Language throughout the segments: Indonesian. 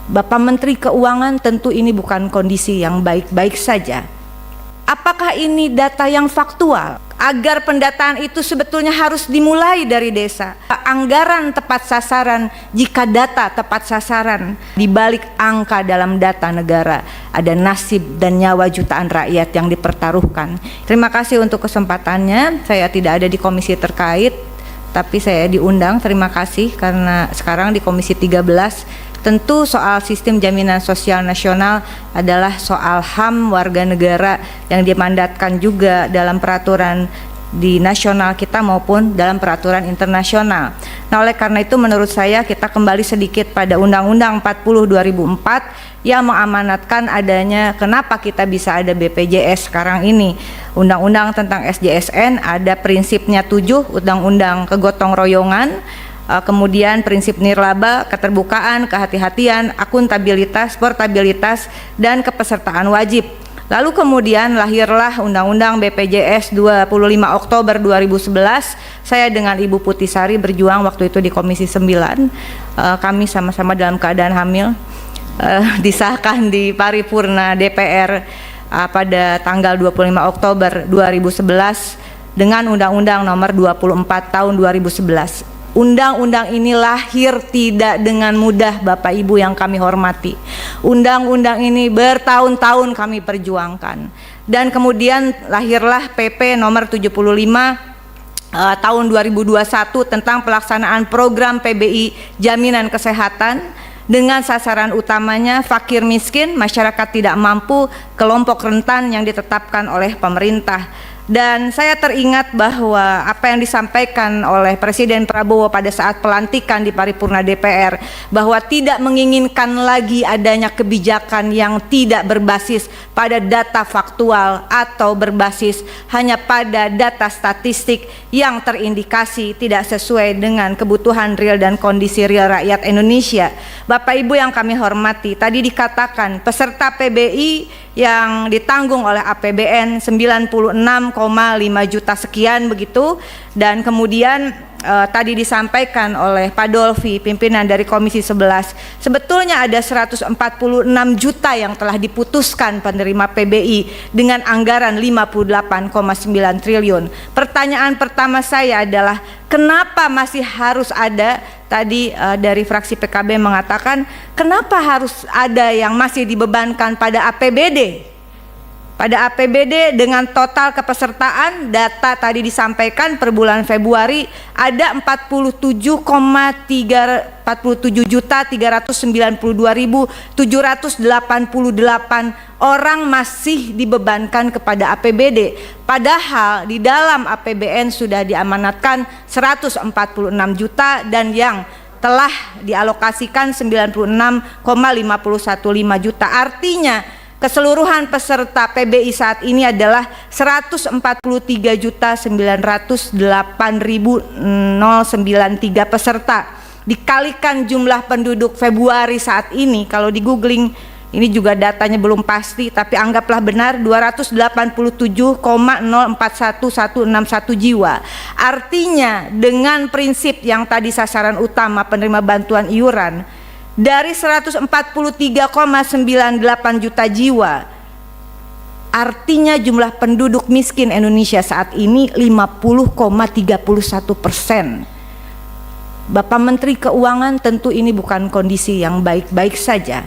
Bapak Menteri Keuangan, tentu ini bukan kondisi yang baik-baik saja. Apakah ini data yang faktual? Agar pendataan itu sebetulnya harus dimulai dari desa. Anggaran tepat sasaran, jika data tepat sasaran, di balik angka dalam data negara ada nasib dan nyawa jutaan rakyat yang dipertaruhkan. Terima kasih untuk kesempatannya. Saya tidak ada di komisi terkait, tapi saya diundang. Terima kasih karena sekarang di komisi 13. Tentu soal sistem jaminan sosial nasional adalah soal HAM warga negara yang dimandatkan juga dalam peraturan di nasional kita maupun dalam peraturan internasional. Nah, oleh karena itu menurut saya kita kembali sedikit pada Undang-Undang 40 2004 yang mengamanatkan adanya kenapa kita bisa ada BPJS sekarang ini. Undang-undang tentang SJSN ada prinsipnya 7, Undang-Undang kegotong royongan, kemudian prinsip nirlaba, keterbukaan, kehati-hatian, akuntabilitas, portabilitas, dan kepesertaan wajib. Lalu kemudian lahirlah Undang-Undang BPJS 25 Oktober 2011. Saya dengan Ibu Putisari berjuang waktu itu di Komisi 9. Kami sama-sama dalam keadaan hamil. Disahkan di paripurna DPR pada tanggal 25 Oktober 2011 dengan Undang-Undang nomor 24 tahun 2011. Undang-undang ini lahir tidak dengan mudah, Bapak Ibu yang kami hormati. Undang-undang ini bertahun-tahun kami perjuangkan. Dan kemudian lahirlah PP nomor 75 tahun 2021 tentang pelaksanaan program PBI Jaminan Kesehatan dengan sasaran utamanya fakir miskin, masyarakat tidak mampu, kelompok rentan yang ditetapkan oleh pemerintah. Dan saya teringat bahwa apa yang disampaikan oleh Presiden Prabowo pada saat pelantikan di paripurna DPR, bahwa tidak menginginkan lagi adanya kebijakan yang tidak berbasis pada data faktual atau berbasis hanya pada data statistik yang terindikasi tidak sesuai dengan kebutuhan real dan kondisi real rakyat Indonesia. Bapak Ibu yang kami hormati, tadi dikatakan peserta PBI yang ditanggung oleh APBN 96,5 juta sekian begitu, dan kemudian tadi disampaikan oleh Pak Dolfi, pimpinan dari Komisi 11, sebetulnya ada 146 juta yang telah diputuskan penerima PBI dengan anggaran 58,9 triliun. Pertanyaan pertama saya adalah kenapa masih harus ada, tadi dari fraksi PKB mengatakan kenapa harus ada yang masih dibebankan pada APBD? Pada APBD dengan total kepesertaan data tadi disampaikan per bulan Februari ada 47.392.788 orang masih dibebankan kepada APBD. Padahal di dalam APBN sudah diamanatkan 146 juta dan yang telah dialokasikan 96,515 juta. Artinya keseluruhan peserta PBI saat ini adalah 143.908.093 peserta. Dikalikan jumlah penduduk Februari saat ini, kalau di googling ini juga datanya belum pasti, tapi anggaplah benar 287,041161 jiwa. Artinya dengan prinsip yang tadi sasaran utama penerima bantuan iuran dari 143,98 juta jiwa, artinya jumlah penduduk miskin Indonesia saat ini 50,31%. Bapak Menteri Keuangan, tentu ini bukan kondisi yang baik-baik saja.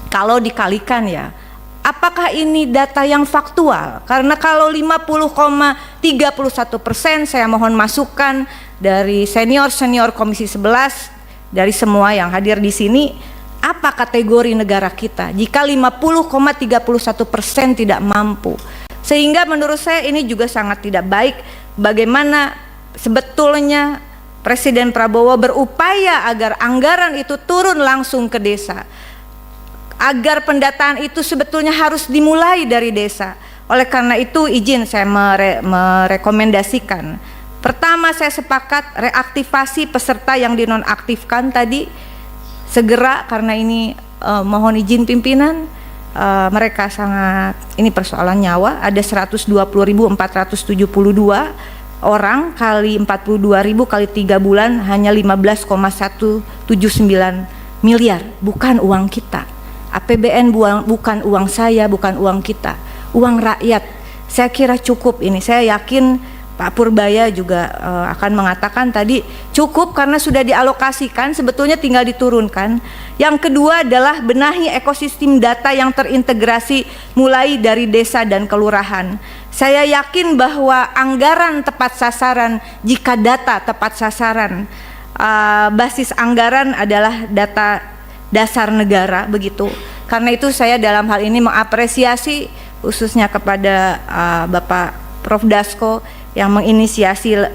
Kalau dikalikan ya, apakah ini data yang faktual? Karena kalau 50,31%, saya mohon masukan dari senior-senior Komisi 11, dari semua yang hadir di sini, apa kategori negara kita jika 50,31% tidak mampu? Sehingga menurut saya ini juga sangat tidak baik. Bagaimana sebetulnya Presiden Prabowo berupaya agar anggaran itu turun langsung ke desa, agar pendataan itu sebetulnya harus dimulai dari desa. Oleh karena itu izin saya merekomendasikan, pertama saya sepakat reaktivasi peserta yang dinonaktifkan tadi segera, karena ini mohon izin pimpinan, mereka sangat, ini persoalan nyawa. Ada 120.472 orang kali 42.000 kali 3 bulan hanya 15,179 miliar, bukan uang kita. APBN bukan uang saya, bukan uang kita, uang rakyat. Saya kira cukup ini. Saya yakin Pak Purbaya juga akan mengatakan tadi cukup karena sudah dialokasikan, sebetulnya tinggal diturunkan. Yang kedua adalah benahi ekosistem data yang terintegrasi mulai dari desa dan kelurahan. Saya yakin bahwa anggaran tepat sasaran, jika data tepat sasaran, basis anggaran adalah data dasar negara, begitu. Karena itu saya dalam hal ini mengapresiasi khususnya kepada Bapak Prof. Dasko yang menginisiasi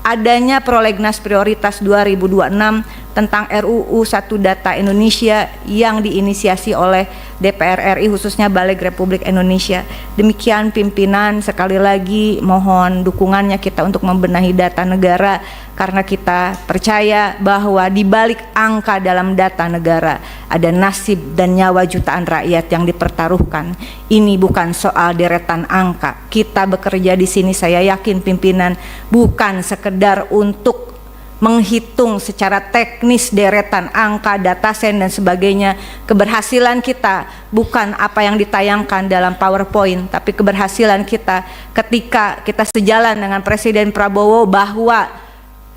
adanya prolegnas prioritas 2026 tentang RUU 1 Data Indonesia yang diinisiasi oleh DPR RI, khususnya Balik Republik Indonesia. Demikian pimpinan, sekali lagi mohon dukungannya kita untuk membenahi data negara, karena kita percaya bahwa di balik angka dalam data negara ada nasib dan nyawa jutaan rakyat yang dipertaruhkan. Ini bukan soal deretan angka. Kita bekerja di sini, saya yakin pimpinan, bukan sekedar untuk menghitung secara teknis deretan angka, dataset dan sebagainya. Keberhasilan kita bukan apa yang ditayangkan dalam PowerPoint, tapi keberhasilan kita ketika kita sejalan dengan Presiden Prabowo bahwa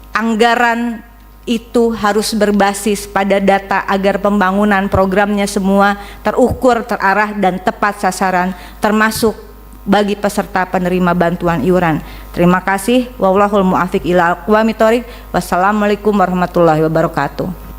anggaran itu harus berbasis pada data agar pembangunan programnya semua terukur, terarah dan tepat sasaran, termasuk bagi peserta penerima bantuan iuran. Terima kasih. Wallahul muwaffiq ila aqwamit thoriq. Wassalamualaikum warahmatullahi wabarakatuh.